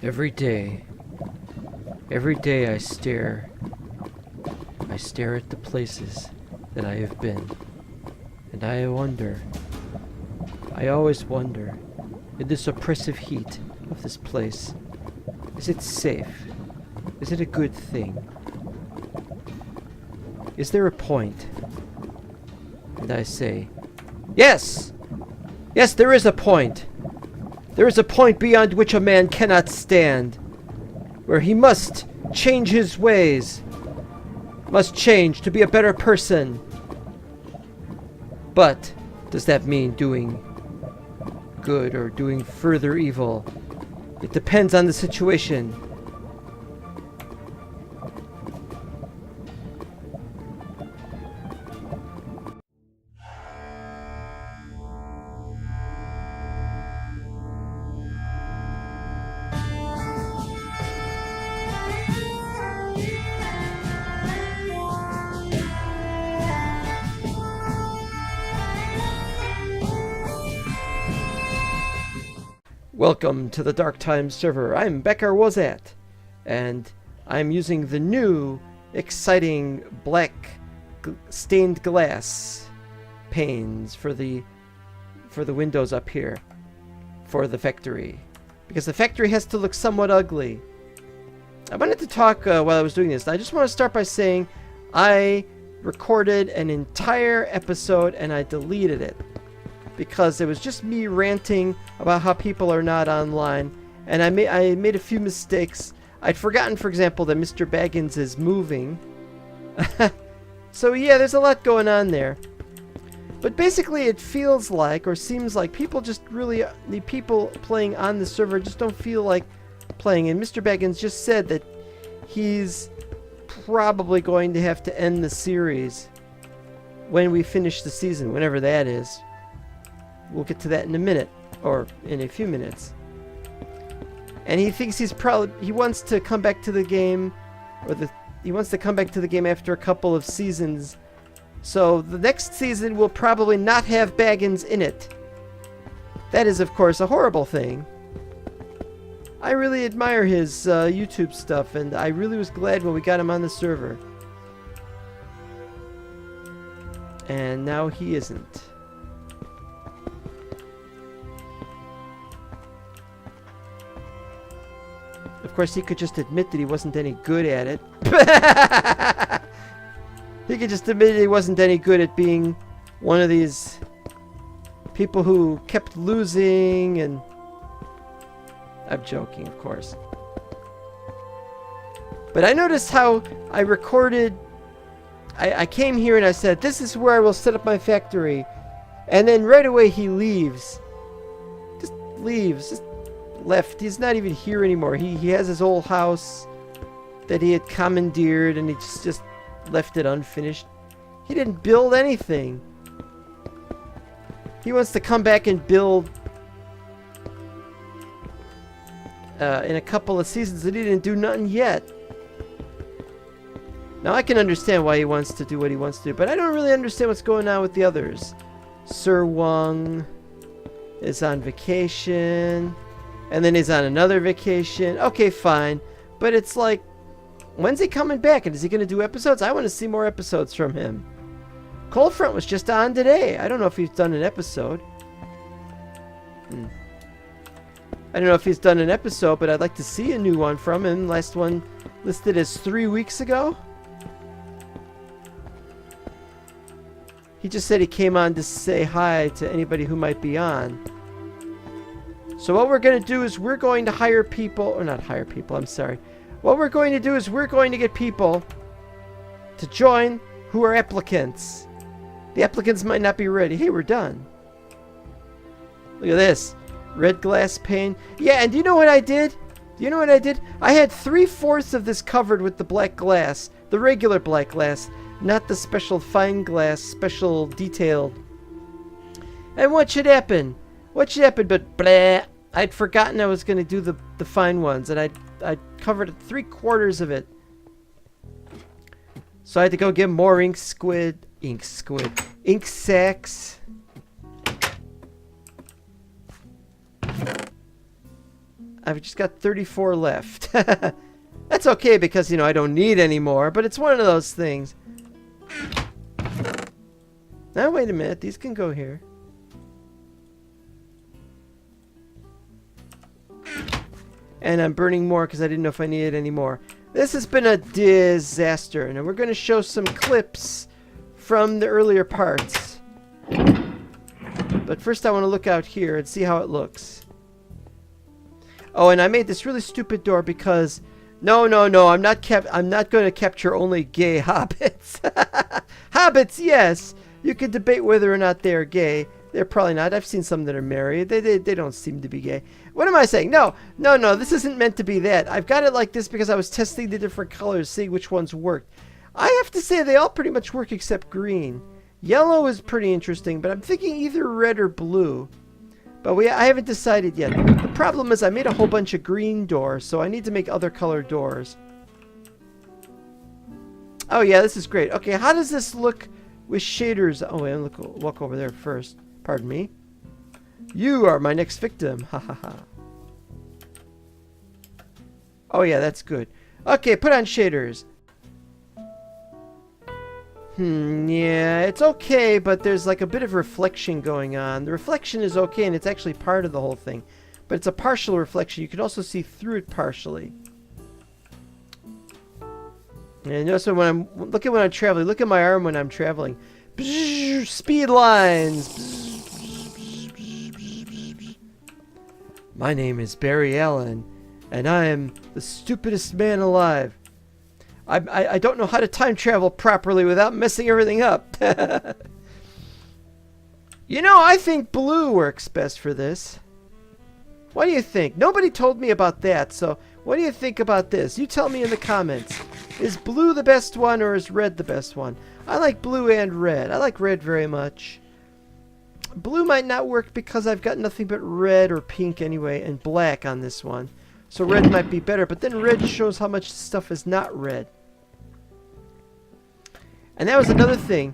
Every day I stare at the places that I have been, and I always wonder, in this oppressive heat of this place, is it safe? Is it a good thing? Is there a point? And I say, yes! Yes, there is a point! There is a point beyond which a man cannot stand, where he must change his ways, must change to be a better person. But does that mean doing good or doing further evil? It depends on the situation. Welcome to the Dark Times server. I'm Becker Wozat, and I'm using the new, exciting black stained glass panes for the windows up here for the factory, because the factory has to look somewhat ugly. I wanted to talk while I was doing this. I just want to start by saying I recorded an entire episode and I deleted it, because it was just me ranting about how people are not online, and I made a few mistakes. I'd forgotten, for example, that Mr. Baggins is moving. So yeah, there's a lot going on there. But basically it feels like, or seems like, people just really, the people playing on the server just don't feel like playing. And Mr. Baggins just said that he's probably going to have to end the series when we finish the season, whenever that is. We'll get to that in a minute, or in a few minutes. And he thinks he wants to come back to the game, he wants to come back to the game after a couple of seasons. So the next season will probably not have Baggins in it. That is, of course, a horrible thing. I really admire his YouTube stuff, and I really was glad when we got him on the server. And now he isn't. Of course, he could just admit that he wasn't any good at it. He could just admit he wasn't any good at being one of these people who kept losing, and... I'm joking, of course. But I noticed how I recorded... I came here and I said, this is where I will set up my factory. And then right away he leaves. Just leaves. Just left. He's not even here anymore. He has his old house that he had commandeered, and he just left it unfinished. He didn't build anything. He wants to come back and build in a couple of seasons, and he didn't do nothing yet. Now I can understand why he wants to do what he wants to do, but I don't really understand what's going on with the others. Sir Wang is on vacation, and then he's on another vacation. Okay, fine. But it's like, when's he coming back? And is he going to do episodes? I want to see more episodes from him. Coldfront was just on today. I don't know if he's done an episode. I don't know if he's done an episode, but I'd like to see a new one from him. Last one listed as 3 weeks ago. He just said he came on to say hi to anybody who might be on. So what we're going to do is we're going to hire people, or not hire people, I'm sorry. What we're going to do is we're going to get people to join who are applicants. The applicants might not be ready. Hey, we're done. Look at this. Red glass pane. Yeah, and do you know what I did? Do you know what I did? I had 3/4 of this covered with the black glass. The regular black glass. Not the special fine glass, special detailed. And what should happen? What should happen? But blah. I'd forgotten I was going to do the fine ones. And I covered 3/4 of it. So I had to go get more ink sacks. I've just got 34 left. That's okay because, you know, I don't need any more, but it's one of those things. Now, wait a minute. These can go here. And I'm burning more because I didn't know if I needed any more. This has been a disaster. And we're going to show some clips from the earlier parts. But first I want to look out here and see how it looks. Oh, and I made this really stupid door because... No, I'm not going to capture only gay hobbits. Hobbits, yes. You could debate whether or not they're gay. They're probably not. I've seen some that are married. They don't seem to be gay. What am I saying? No. This isn't meant to be that. I've got it like this because I was testing the different colors, seeing which ones worked. I have to say they all pretty much work except green. Yellow is pretty interesting, but I'm thinking either red or blue. But I haven't decided yet. The problem is I made a whole bunch of green doors, so I need to make other color doors. Oh yeah, this is great. Okay, how does this look with shaders? Oh wait, walk over there first. Pardon me. You are my next victim. Ha ha ha. Oh yeah, that's good. Okay, put on shaders. Yeah, it's okay, but there's like a bit of reflection going on. The reflection is okay, and it's actually part of the whole thing. But it's a partial reflection. You can also see through it partially. And notice when I'm traveling. Look at my arm when I'm traveling. Speed lines. My name is Barry Allen, and I am the stupidest man alive. I don't know how to time travel properly without messing everything up. You know, I think blue works best for this. What do you think? Nobody told me about that, so what do you think about this? You tell me in the comments. Is blue the best one or is red the best one? I like blue and red. I like red very much. Blue might not work because I've got nothing but red or pink anyway and black on this one. So red might be better, but then red shows how much stuff is not red. And that was another thing.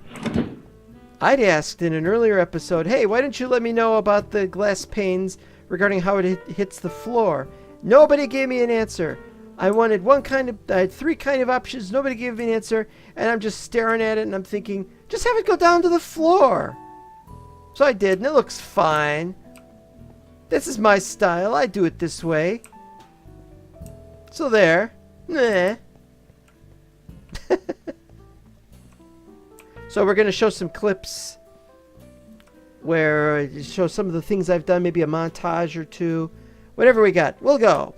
I'd asked in an earlier episode, hey, why didn't you let me know about the glass panes regarding how it hits the floor? Nobody gave me an answer. I had 3 kind of options. Nobody gave me an answer. And I'm just staring at it and I'm thinking, just have it go down to the floor. So I did, and it looks fine. This is my style. I do it this way. So there. Meh. So we're going to show some clips where I show some of the things I've done, maybe a montage or two. Whatever we got, we'll go.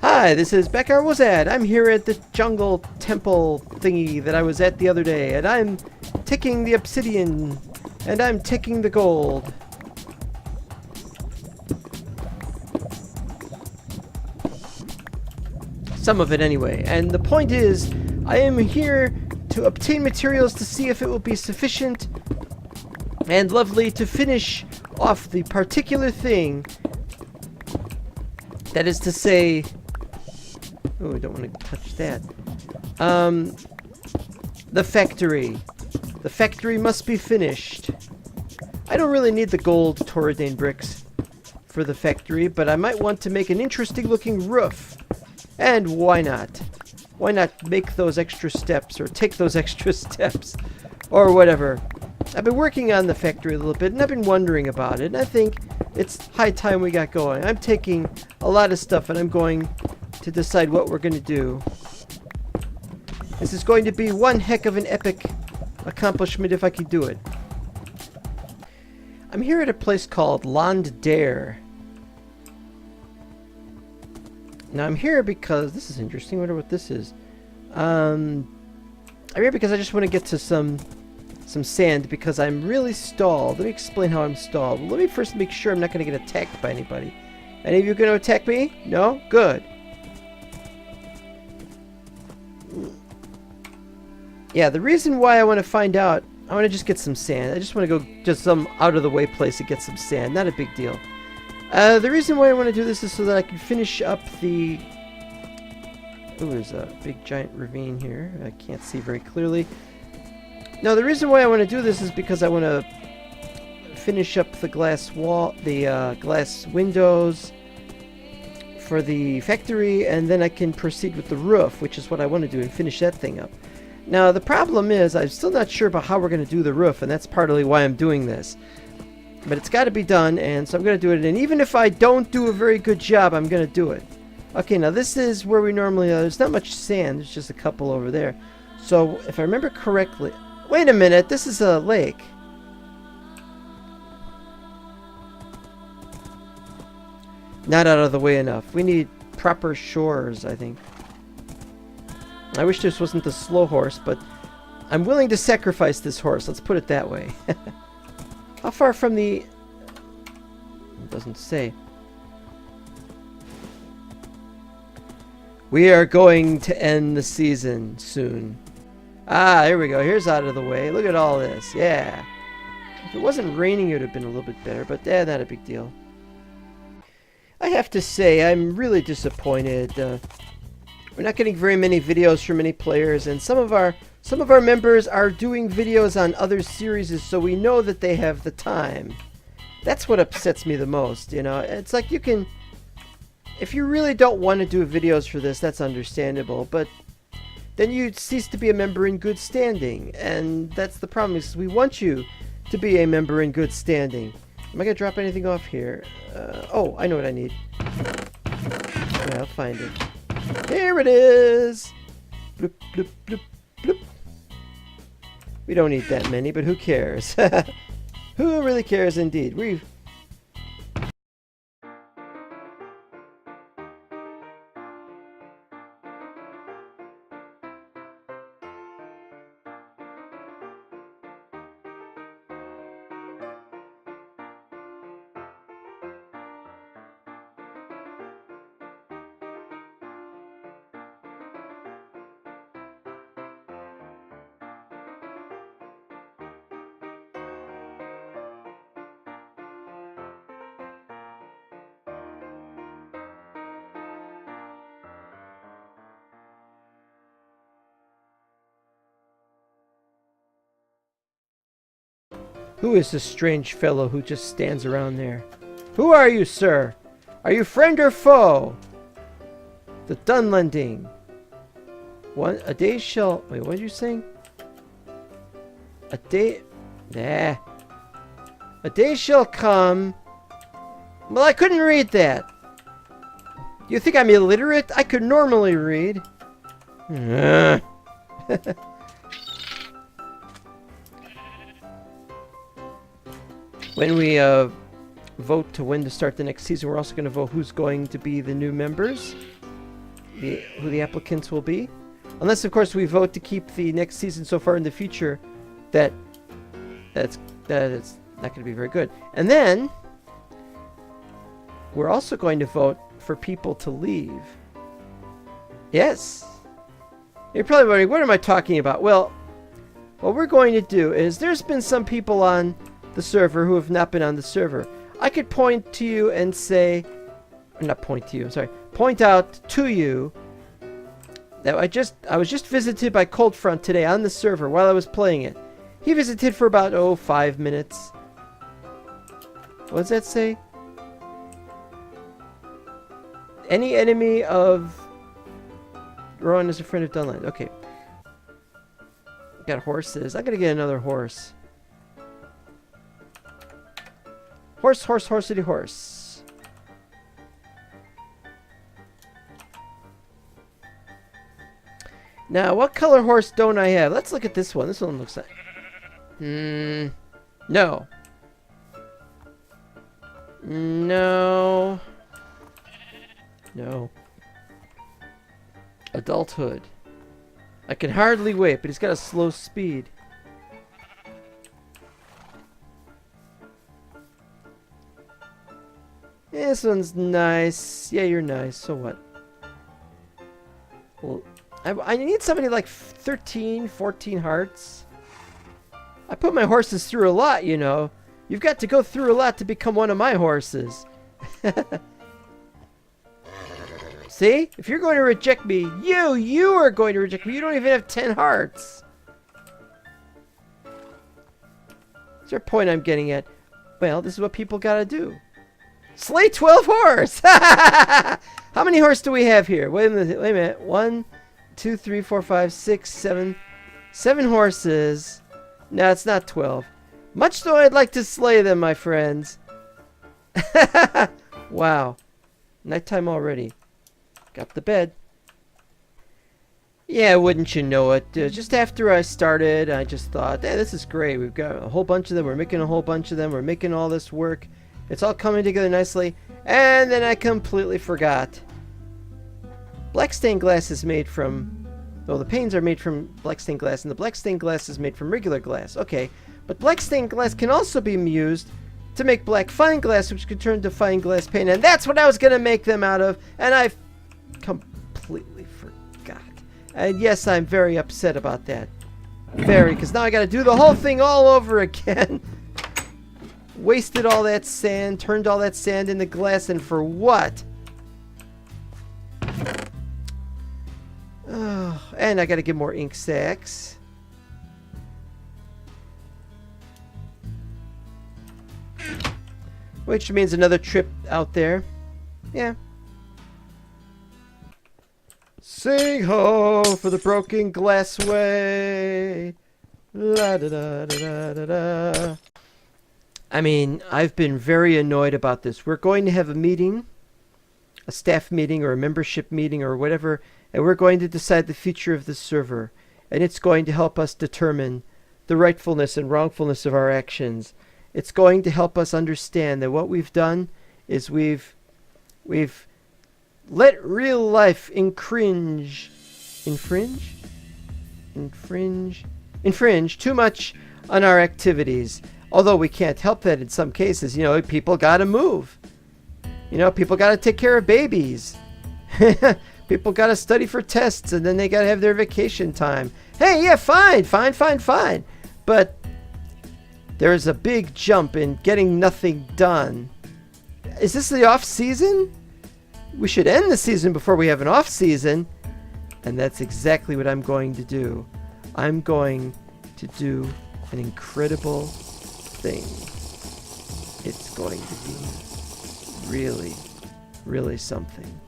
Hi, this is Becker Wozad. I'm here at the jungle temple thingy that I was at the other day, and I'm taking the obsidian, and I'm taking the gold. Some of it anyway. And the point is, I am here to obtain materials to see if it will be sufficient and lovely to finish off the particular thing. That is to say... Oh, I don't want to touch that. The factory. The factory must be finished. I don't really need the gold Torridane bricks for the factory, but I might want to make an interesting looking roof. And why not? Why not make those extra steps or take those extra steps or whatever? I've been working on the factory a little bit and I've been wondering about it, and I think it's high time we got going. I'm taking a lot of stuff and I'm going to decide what we're going to do. This is going to be one heck of an epic accomplishment if I can do it. I'm here at a place called LotR. Now I'm here because this is interesting. I wonder what this is. I'm here because I just want to get to some sand because I'm really stalled. Let me explain how I'm stalled. Let me first make sure I'm not going to get attacked by anybody. Any of you going to attack me? No? Good. Yeah, the reason why I want to find out, I want to just get some sand. I just want to go just some out of the way place to get some sand. Not a big deal. The reason why I want to do this is so that I can finish up the... Ooh, there's a big giant ravine here. I can't see very clearly. No, the reason why I want to do this is because I want to finish up the glass wall, the glass windows, for the factory, and then I can proceed with the roof, which is what I want to do, and finish that thing up. Now, the problem is I'm still not sure about how we're going to do the roof, and that's partly why I'm doing this. But it's got to be done, and so I'm going to do it. And even if I don't do a very good job, I'm going to do it. Okay, now this is where we normally... there's not much sand. There's just a couple over there. So, if I remember correctly... Wait a minute, this is a lake. Not out of the way enough. We need proper shores, I think. I wish this wasn't the slow horse, but I'm willing to sacrifice this horse. Let's put it that way. How far from the... It doesn't say. We are going to end the season soon. Ah, here we go. Here's out of the way. Look at all this. Yeah. If it wasn't raining, it would have been a little bit better, but not a big deal. I have to say, I'm really disappointed. We're not getting very many videos from many players, and some of our members are doing videos on other series, so we know that they have the time. That's what upsets me the most, you know. It's like you can... If you really don't want to do videos for this, that's understandable, but then you cease to be a member in good standing, and that's the problem, is we want you to be a member in good standing. Am I going to drop anything off here? Oh, I know what I need. Yeah, I'll find it. Here it is! Bloop, bloop, bloop, bloop. We don't need that many, but who cares? Who really cares indeed? We've... Who is this strange fellow who just stands around there? Who are you, sir? Are you friend or foe? The Dunlending. A day shall... Wait, what are you saying? A day... Nah. A day shall come... Well, I couldn't read that. You think I'm illiterate? I could normally read. When we vote to when to start the next season, we're also going to vote who's going to be the new members, who the applicants will be. Unless, of course, we vote to keep the next season so far in the future that it's not going to be very good. And then we're also going to vote for people to leave. Yes. You're probably wondering, what am I talking about? Well, what we're going to do is there's been some people on the server who have not been on the server. I could point to you and say, not point to you, I'm sorry, point out to you that I was just visited by Cold Front today on the server while I was playing it. He visited for about 5 minutes. What does that say? Any enemy of Rowan is a friend of Dunland. Okay. Got horses. I gotta get another horse. Horse, horse, horsey horse. Now, what color horse don't I have? Let's look at this one. This one looks like... No. No. No. Adulthood. I can hardly wait, but he's got a slow speed. This one's nice. Yeah, you're nice. So what? Well, I need somebody like 13, 14 hearts. I put my horses through a lot, you know. You've got to go through a lot to become one of my horses. See? If you're going to reject me, you are going to reject me. You don't even have 10 hearts. Is there a point I'm getting at? Well, this is what people gotta do. Slay 12 horse! How many horse do we have here? Wait a minute. 1, 2, 3, 4, 5, 6, 7. 7 horses. No, it's not 12. Much though I'd like to slay them, my friends. Wow. Nighttime already. Got the bed. Yeah, wouldn't you know it. Just after I started, I just thought, hey, this is great. We've got a whole bunch of them. We're making a whole bunch of them. We're making all this work. It's all coming together nicely. And then I completely forgot. Black stained glass is made from... Well, the panes are made from black stained glass, and the black stained glass is made from regular glass. Okay, but black stained glass can also be used to make black fine glass, which could turn to fine glass pane. And that's what I was going to make them out of. And I completely forgot. And yes, I'm very upset about that. Very, because now I got to do the whole thing all over again. Wasted all that sand, turned all that sand into glass, and for what? Oh, and I got to get more ink sacks. Which means another trip out there. Yeah. Sing ho for the broken glassway. La da da da da da. I mean, I've been very annoyed about this. We're going to have a meeting, a staff meeting or a membership meeting or whatever, and we're going to decide the future of the server. And it's going to help us determine the rightfulness and wrongfulness of our actions. It's going to help us understand that what we've done is we've let real life infringe too much on our activities. Although we can't help that in some cases. You know, people gotta move. You know, people gotta take care of babies. People gotta study for tests, and then they gotta have their vacation time. Hey, yeah, fine. But there's a big jump in getting nothing done. Is this the off season? We should end the season before we have an off season. And that's exactly what I'm going to do. I'm going to do an incredible thing. It's going to be really, really something.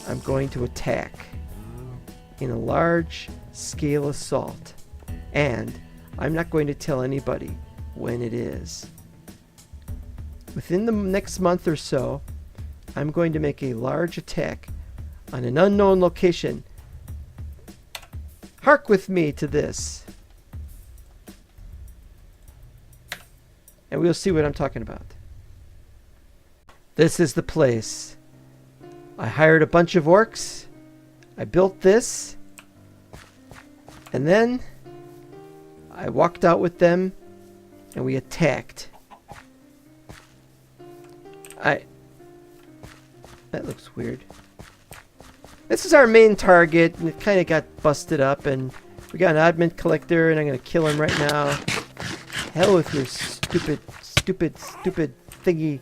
I'm going to attack in a large scale assault, and I'm not going to tell anybody when it is. Within the next month or so, I'm going to make a large attack on an unknown location. Hark with me to this, and we'll see what I'm talking about. This is the place. I hired a bunch of orcs. I built this. And then I walked out with them and we attacked. That looks weird. This is our main target, and it kind of got busted up, and we got an oddment collector, and I'm going to kill him right now. Hell with your stupid thingy.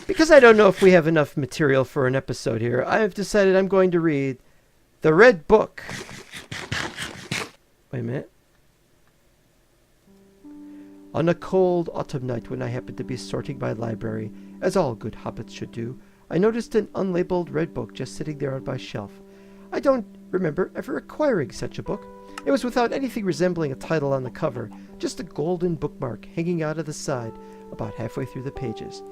Because I don't know if we have enough material for an episode here, I have decided I'm going to read the Red Book. Wait a minute. On a cold autumn night when I happened to be sorting my library, as all good hobbits should do, I noticed an unlabeled red book just sitting there on my shelf. I don't remember ever acquiring such a book. It was without anything resembling a title on the cover, just a golden bookmark hanging out of the side about halfway through the pages.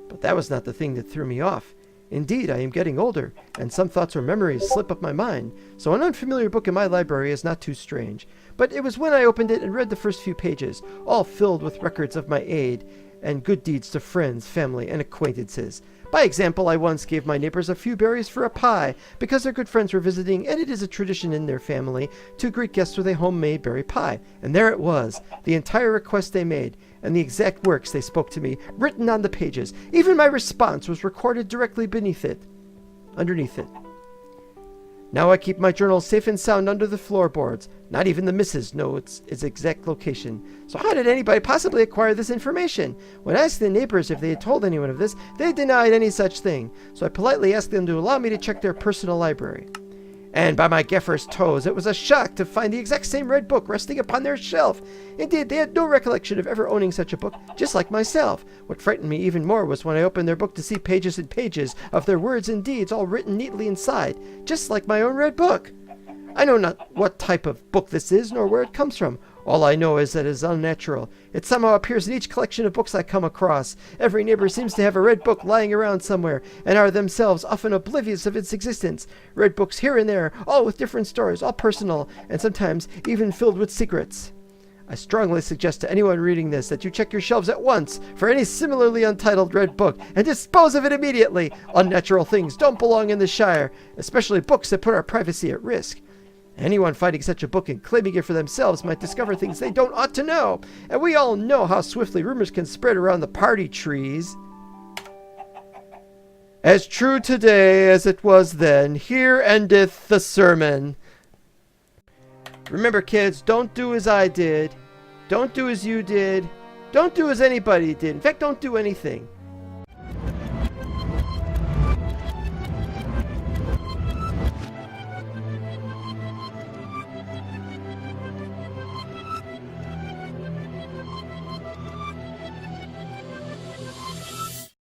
But that was not the thing that threw me off. Indeed, I am getting older, and some thoughts or memories slip up my mind, so an unfamiliar book in my library is not too strange. But it was when I opened it and read the first few pages, all filled with records of my aid and good deeds to friends, family, and acquaintances. By example, I once gave my neighbors a few berries for a pie, because their good friends were visiting, and it is a tradition in their family to greet guests with a homemade berry pie. And there it was, the entire request they made, and the exact works they spoke to me, written on the pages. Even my response was recorded directly underneath it. Now I keep my journal safe and sound under the floorboards. Not even the missus know its exact location. So how did anybody possibly acquire this information? When I asked the neighbors if they had told anyone of this, they denied any such thing. So I politely asked them to allow me to check their personal library. And by my gaffer's toes, it was a shock to find the exact same red book resting upon their shelf. Indeed, they had no recollection of ever owning such a book, just like myself. What frightened me even more was when I opened their book to see pages and pages of their words and deeds all written neatly inside, just like my own red book. I know not what type of book this is, nor where it comes from. All I know is that it is unnatural. It somehow appears in each collection of books I come across. Every neighbor seems to have a red book lying around somewhere, and are themselves often oblivious of its existence. Red books here and there, all with different stories, all personal, and sometimes even filled with secrets. I strongly suggest to anyone reading this that you check your shelves at once for any similarly untitled red book and dispose of it immediately. Unnatural things don't belong in the Shire, especially books that put our privacy at risk. Anyone finding such a book and claiming it for themselves might discover things they don't ought to know, and we all know how swiftly rumors can spread around the party trees. As true today as it was then, here endeth the sermon. Remember, kids, don't do as I did. Don't do as you did. Don't do as anybody did. In fact, don't do anything.